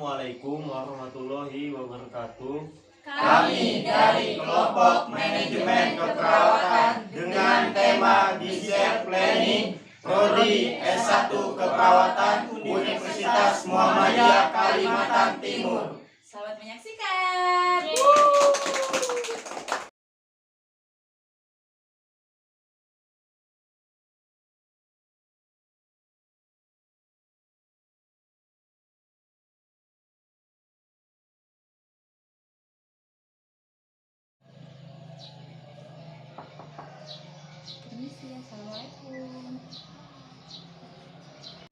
Assalamualaikum warahmatullahi wabarakatuh. Kami dari kelompok manajemen keperawatan dengan tema Discharge Planning Prodi S1 Keperawatan Universitas Muhammadiyah Kalimantan Timur. Selamat menyaksikan. Permisi, assalamualaikum.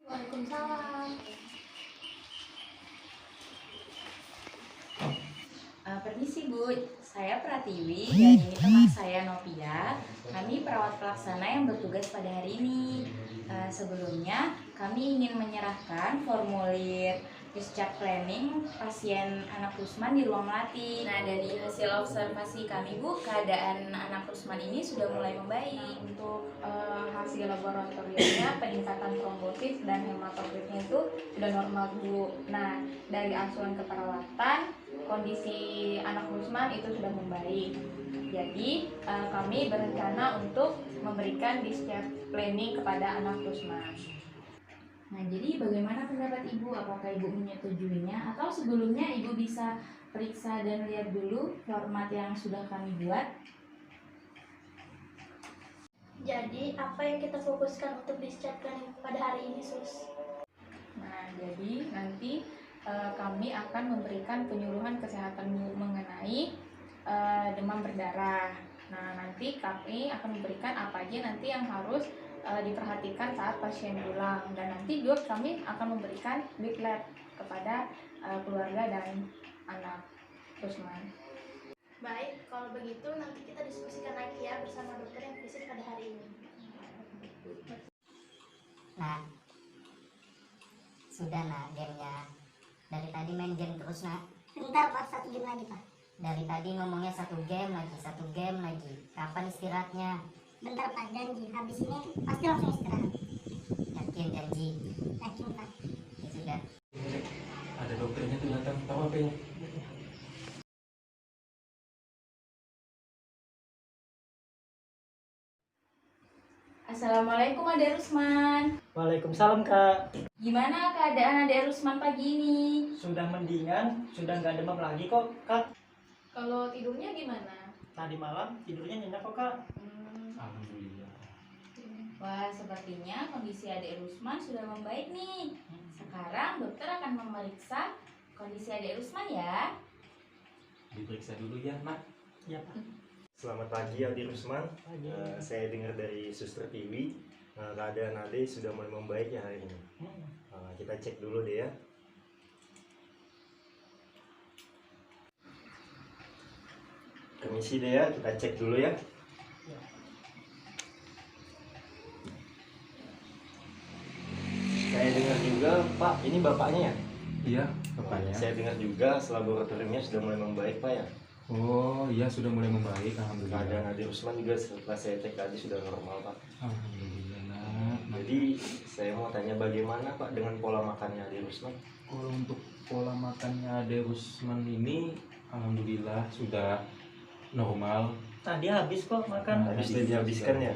Waalaikumsalam. Permisi Bu, saya Pratiwi dan ini teman saya Novia. Kami perawat pelaksana yang bertugas pada hari ini. Sebelumnya kami ingin menyerahkan formulir discharge planning pasien anak Rusman di ruang melatih. Nah, dari hasil observasi kami Bu, keadaan anak Rusman ini sudah mulai membaik. Untuk hasil laboratoriumnya peningkatan trombosit dan hematokritnya itu sudah normal Bu. Nah, dari asuhan keperawatan kondisi anak Rusman itu sudah membaik. Jadi kami berencana untuk memberikan discharge planning kepada anak Rusman. Nah, jadi bagaimana pendapat Ibu? Apakah Ibu menyetujuinya atau sebelumnya Ibu bisa periksa dan lihat dulu format yang sudah kami buat? Jadi, apa yang kita fokuskan untuk discharge planning pada hari ini, Sus? Nah, jadi nanti kami akan memberikan penyuluhan kesehatan mengenai demam berdarah. Nah, nanti kami akan memberikan apa aja nanti yang harus diperhatikan saat pasien pulang, dan nanti juga kami akan memberikan big lab kepada keluarga dan anak Rusman. Baik, kalau begitu nanti kita diskusikan lagi ya bersama dokter yang visit pada hari ini. Nah, sudah nak gamenya. Dari tadi main game terus nak. Bentar Pak, satu game lagi Pak. Dari tadi ngomongnya satu game lagi. Kapan istirahatnya? Bentar Pak, janji. Habis ini pasti langsung istirahat. Yakin janji? Yakin Pak. Ya sudah. Ada dokternya tuh datang, tahu apa ya? Assalamualaikum Ade Rusman. Waalaikumsalam Kak. Gimana keadaan Ade Rusman pagi ini? Sudah mendingan, sudah nggak demam lagi kok Kak. Kalau tidurnya gimana? Tadi malam tidurnya nyenyak kok Kak. Alhamdulillah. Wah, sepertinya kondisi Ade Rusman sudah membaik nih. Sekarang dokter akan memeriksa kondisi Ade Rusman ya. Diperiksa dulu ya, Nak. Iya Pak. Selamat pagi Adi Rusman. Pagi. Saya dengar dari Suster Tiwi, keadaan Ade sudah mulai membaik ya hari ini. Kita cek dulu deh ya. Permisi deh ya, kita cek dulu ya. Saya dengar juga, Pak, ini bapaknya ya? Iya, bapaknya. Saya dengar juga laboratoriumnya sudah mulai membaik, Pak ya. Oh iya, sudah mulai membaik, alhamdulillah. Keadaan Ade Rusman juga setelah saya cek tadi sudah normal, Pak. Alhamdulillah nak. Jadi saya mau tanya bagaimana Pak dengan pola makannya Ade Rusman? Kalau untuk pola makannya Ade Rusman ini, alhamdulillah sudah normal. Tadi habis kok makan. Habis dihabiskan ya?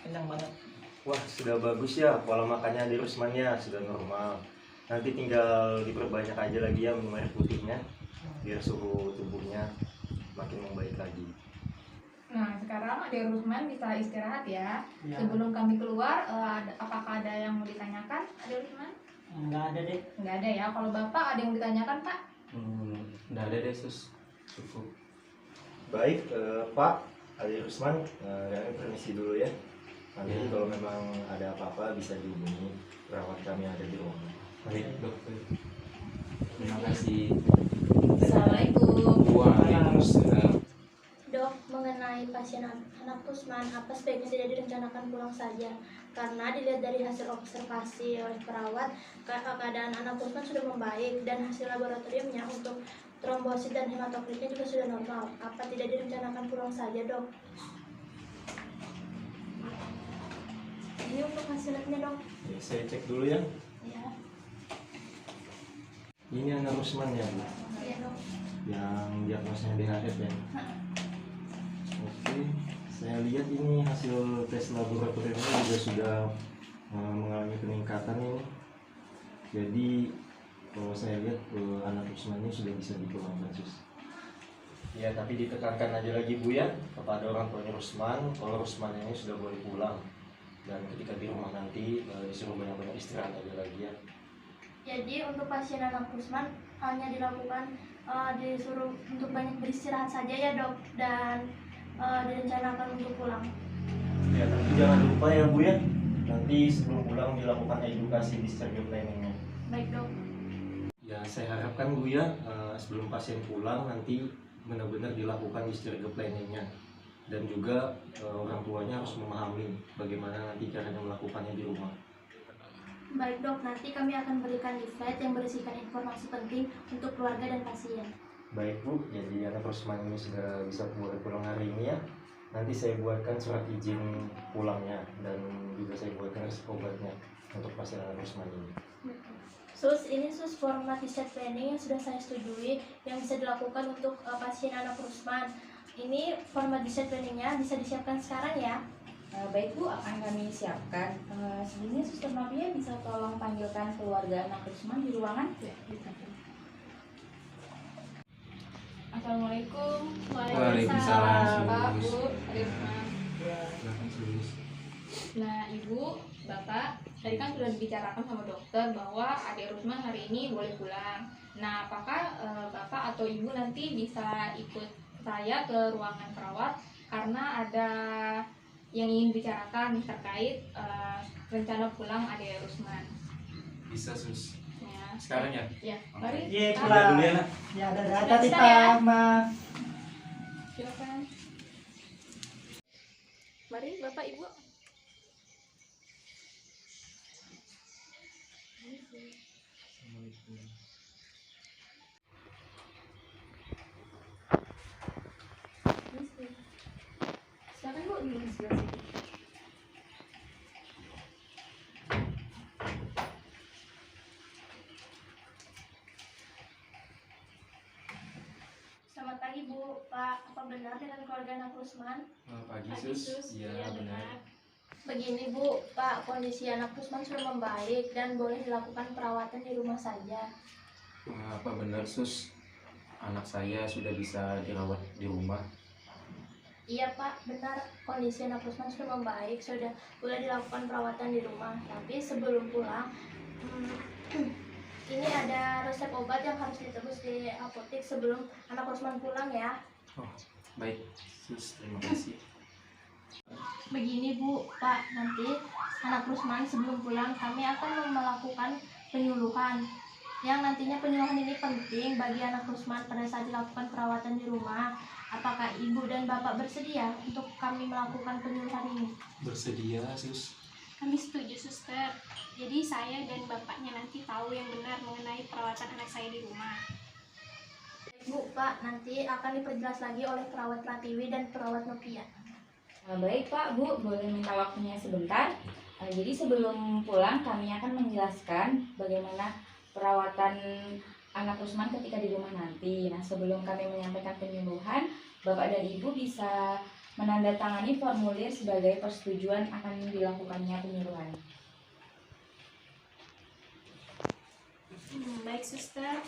Kenyang banget. Wah, sudah bagus ya pola makannya Ade Rusman ya, sudah normal. Nanti tinggal diperbanyak aja lagi ya minum air putihnya, biar suhu tubuhnya makin membaik lagi. Nah, sekarang Ade Rusman bisa istirahat ya. Ya. Sebelum kami keluar, apakah ada yang mau ditanyakan Ade Rusman? Nggak ada deh. Nggak ada ya. Kalau Bapak ada yang ditanyakan Pak? Nggak ada deh sus, cukup. Baik, Pak Ade Rusman, kami permisi dulu ya. Nanti kalau memang ada apa-apa bisa dihubungi perawat kami yang ada di ruangan. Baik dokter. Terima kasih. Assalamualaikum. Waalaikumsalam. Dok, mengenai pasien anak Rusman, apa sebaiknya tidak direncanakan pulang saja? Karena dilihat dari hasil observasi oleh perawat, keadaan anak Rusman sudah membaik dan hasil laboratoriumnya untuk trombosit dan hematokritnya juga sudah normal. Apa tidak direncanakan pulang saja, Dok? Ini untuk hasilnya, Dok. Ya, saya cek dulu ya. Ya. Ini anak Rusman ya, Bu? Iya dok. Yang diagnosanya DHF ya? Oke, saya lihat ini hasil tes laboratoriumnya juga sudah mengalami peningkatan ini. Jadi kalau saya lihat anak Rusman ini sudah bisa dipulangkan, Sus. Ya, tapi ditekankan aja lagi Bu ya kepada orang tuanya Rusman, kalau Rusman ini sudah boleh pulang. Dan ketika di rumah nanti disuruh banyak-banyak istirahat aja lagi ya. Jadi untuk pasien anak Rusman hanya dilakukan disuruh untuk banyak beristirahat saja ya dok, dan direncanakan untuk pulang. Ya, tapi jangan lupa ya Bu ya, nanti sebelum pulang dilakukan edukasi discharge planning-nya. Baik dok. Ya, saya harapkan Bu ya, sebelum pasien pulang nanti benar-benar dilakukan discharge planning-nya. Dan juga orang tuanya harus memahami bagaimana nanti caranya melakukannya di rumah. Baik dok, nanti kami akan berikan leaflet yang berisikan informasi penting untuk keluarga dan pasien. Baik Bu, jadi anak Rusman ini sudah bisa boleh pulang hari ini ya. Nanti saya buatkan surat izin pulangnya dan juga saya buatkan resep obatnya untuk pasien anak Rusman ini. Sus, ini sus format discharge planning yang sudah saya setujui yang bisa dilakukan untuk pasien anak Rusman. Ini format discharge planningnya bisa disiapkan sekarang ya. Baik Bu, akan kami siapkan. Sebelumnya Suster Novia bisa tolong panggilkan keluarga anak Rusman di ruangan? Ya, Assalamualaikum. Waalaikumsalam. Pak, Bu, Risma. Silakan, Sus. Nah, Ibu, Bapak, tadi kan sudah dibicarakan sama dokter bahwa adik Rusman hari ini boleh pulang. Nah, apakah Bapak atau Ibu nanti bisa ikut saya ke ruangan perawat karena ada yang ingin bicarakan terkait rencana pulang adik Rusman. Bisa, Sus. Ya. Sekarang ya? Ya, mari. Iya, Pak. pulang. dulu ya, Nak. Ya, ada Sudah tadi bisa, Pak, ya? Mak. Silakan. Mari Bapak Ibu. Silakan Bu, duduk di sebelah sini. Selamat pagi Bu, Pak. Apa benar dengan keluarga anak Rusman? Pagi, Pagi, Sus. Sus. Iya, Iya, benar. Begini Bu, Pak, kondisi anak Rusman sudah membaik dan boleh dilakukan perawatan di rumah saja. Apa benar, Sus? Anak saya sudah bisa dirawat di rumah. Iya Pak, benar. Kondisi anak Rusman sudah membaik, sudah boleh dilakukan perawatan di rumah. Tapi sebelum pulang, ini ada resep obat yang harus ditebus di apotek sebelum anak Rusman pulang ya. Oh, baik, Sus. Terima kasih. Begini Bu, Pak, nanti anak Rusman sebelum pulang kami akan melakukan penyuluhan. Yang nantinya penyuluhan ini penting bagi anak Rusman pada saat dilakukan perawatan di rumah. Apakah Ibu dan Bapak bersedia untuk kami melakukan penyuluhan ini? Bersedia, Sus. Kami setuju, Suster. Jadi saya dan bapaknya nanti tahu yang benar mengenai perawatan anak saya di rumah. Bu, Pak, nanti akan diperjelas lagi oleh perawat Pratiwi dan perawat Novia. Baik Pak, Bu, boleh minta waktunya sebentar. Jadi sebelum pulang kami akan menjelaskan bagaimana perawatan anak Rusman ketika di rumah nanti. Nah, sebelum kami menyampaikan penyuluhan, Bapak dan Ibu bisa menandatangani formulir sebagai persetujuan akan dilakukannya penyuluhan. Baik, Suster.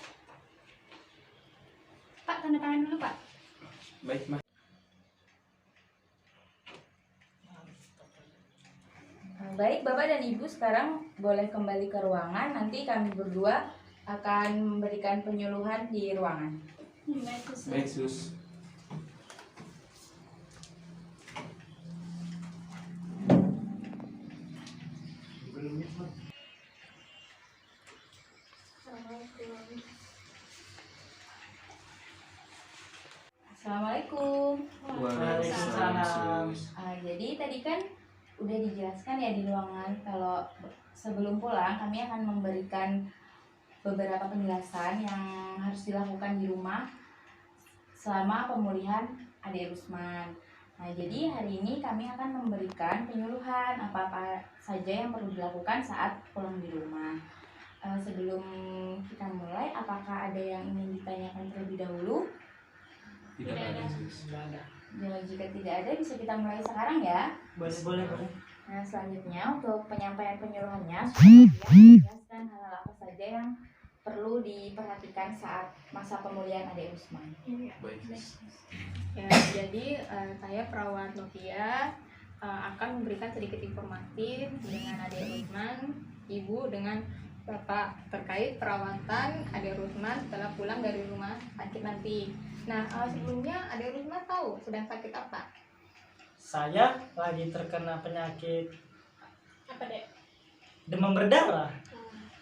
Pak, tanda tangan dulu, Pak. Baik, Ma. Baik, Bapak dan Ibu sekarang boleh kembali ke ruangan. Nanti kami berdua akan memberikan penyuluhan di ruangan. Baik, Suster. Baik, Sus. Assalamualaikum. Waalaikumsalam. Jadi tadi kan udah dijelaskan ya di ruangan kalau sebelum pulang kami akan memberikan beberapa penjelasan yang harus dilakukan di rumah selama pemulihan adik Rusman. Nah, jadi hari ini kami akan memberikan penyuluhan apa-apa saja yang perlu dilakukan saat pulang di rumah. Sebelum kita mulai, apakah ada yang ingin ditanyakan terlebih dahulu? Tidak ada, Sus. Jadi jika tidak ada, bisa kita mulai sekarang ya. Boleh. Nah, selanjutnya untuk penyampaian penyuluhannya, sudah menjelaskan hal-hal apa saja yang perlu diperhatikan saat masa pemulihan Ade Rusman. Baik, Sus. Ya, jadi saya perawat Novia akan memberikan sedikit informasi dengan Ade Rusman, Ibu dengan Bapak terkait perawatan Ade Rusman setelah pulang dari rumah sakit nanti. Nah, sebelumnya Ade Rusman tahu sedang sakit apa? Saya lagi terkena penyakit Apa, Dek? demam berdarah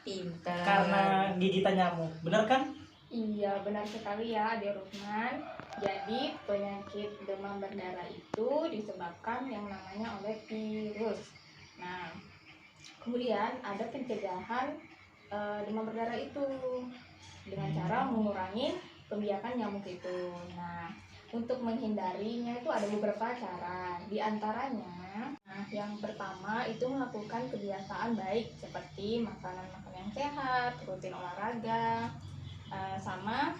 Pintar. karena gigitan nyamuk. Benar kan? Iya, benar sekali ya Ade Rusman. Jadi penyakit demam berdarah itu disebabkan yang namanya oleh virus. Nah, kemudian ada pencegahan demam berdarah itu dengan cara mengurangi pembiakan nyamuk itu. Nah, untuk menghindarinya itu ada beberapa cara. Di antaranya, yang pertama itu melakukan kebiasaan baik seperti makanan-makanan yang sehat, rutin olahraga, sama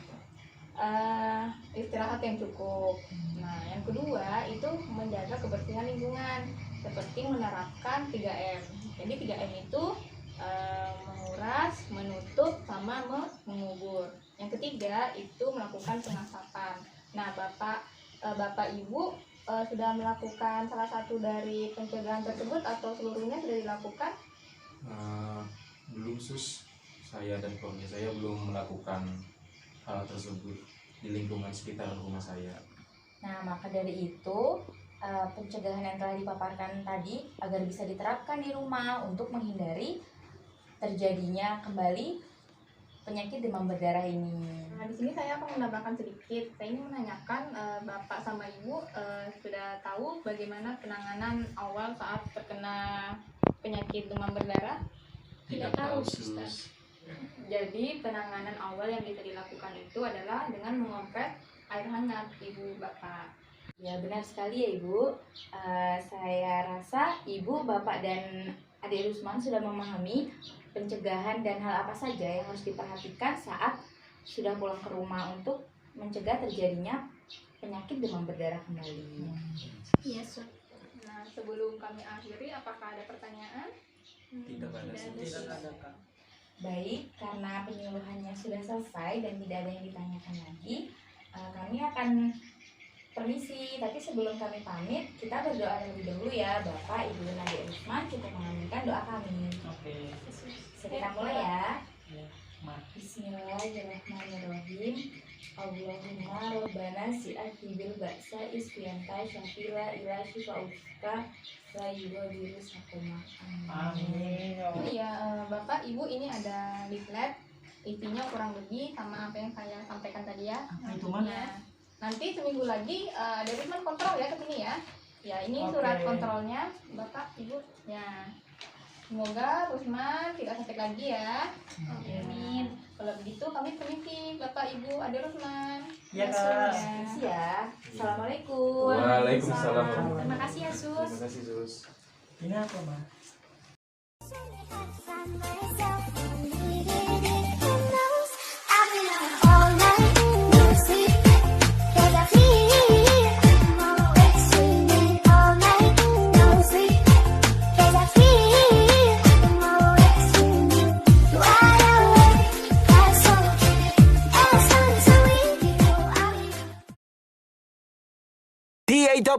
istirahat yang cukup. Nah, yang kedua itu menjaga kebersihan lingkungan seperti menerapkan 3M. Jadi 3M itu menguras, menutup, sama mengubur. Yang ketiga itu melakukan pengasapan. Nah, Bapak Ibu sudah melakukan salah satu dari pencegahan tersebut atau seluruhnya sudah dilakukan? Belum, Sus. Saya dan keluarga saya belum melakukan hal tersebut di lingkungan sekitar rumah saya. Nah, maka dari itu pencegahan yang telah dipaparkan tadi agar bisa diterapkan di rumah untuk menghindari terjadinya kembali penyakit demam berdarah ini. Nah, di sini saya akan menambahkan sedikit. Saya ingin menanyakan Bapak sama Ibu sudah tahu bagaimana penanganan awal saat terkena penyakit demam berdarah? Tidak tahu, Sus. Jadi penanganan awal yang bisa dilakukan itu adalah dengan mengompres air hangat, Ibu Bapak. Ya, benar sekali ya Ibu. Saya rasa Ibu, Bapak, dan Ade Rusman sudah memahami pencegahan dan hal apa saja yang harus diperhatikan saat sudah pulang ke rumah untuk mencegah terjadinya penyakit demam berdarah kembali. Iya, Sus. Nah, sebelum kami akhiri, apakah ada pertanyaan? Tidak ada, Sus. Tidak ada, Kak. Baik, karena penyuluhannya sudah selesai dan tidak ada yang ditanyakan lagi, kami akan permisi. Tapi sebelum kami pamit, kita berdoa terlebih dahulu ya. Bapak, Ibu, dan Ade Rusman cukup mengaminkan doa kami. Oke. Kita mulai ya. Ya, Bismillahirrahmanirrahim. Allahumma rabbana si'ati bil ba'sa isfiyanta syafila ila syifa'uka la yughadiru saqama. Amin. Iya, Bapak, Ibu, ini ada leaflet. Isinya kurang lebih sama apa yang saya sampaikan tadi ya. Itu mana? Ya. Nanti seminggu lagi Ade Rusman kontrol ya ke sini ya. Ya, ini Oke. surat kontrolnya, Bapak, Ibu. Ya. Semoga Rusman tidak sakit lagi ya. Amin. Kalau begitu kami permisi, Bapak, Ibu, Ade Rusman. Iya, Ya, Kak. Permisi ya. Assalamualaikum. Waalaikumsalam. Terima kasih ya, Sus. Terima kasih, Sus. Ini apa, Ma? You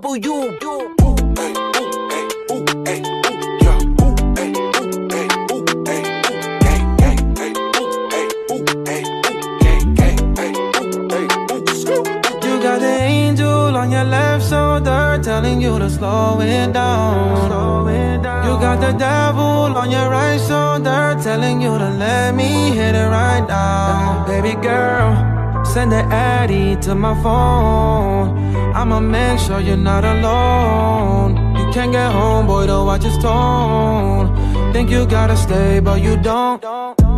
got the angel on your left shoulder telling you to slow it down. You got the devil on your right shoulder telling you to let me hit it right now. Baby girl, send the Addy to my phone. I'ma make sure you're not alone. You can't get home, boy, to watch his tone. Think you gotta stay, but you don't.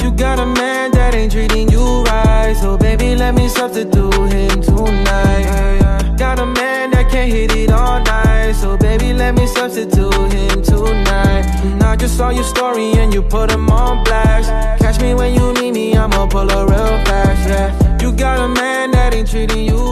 You got a man that ain't treating you right, so baby, let me substitute him tonight. Got a man that can't hit it all night, so baby, let me substitute him tonight. And I just saw your story and you put him on blast. Catch me when you need me, I'ma pull up real fast, yeah. You got a man that ain't treating you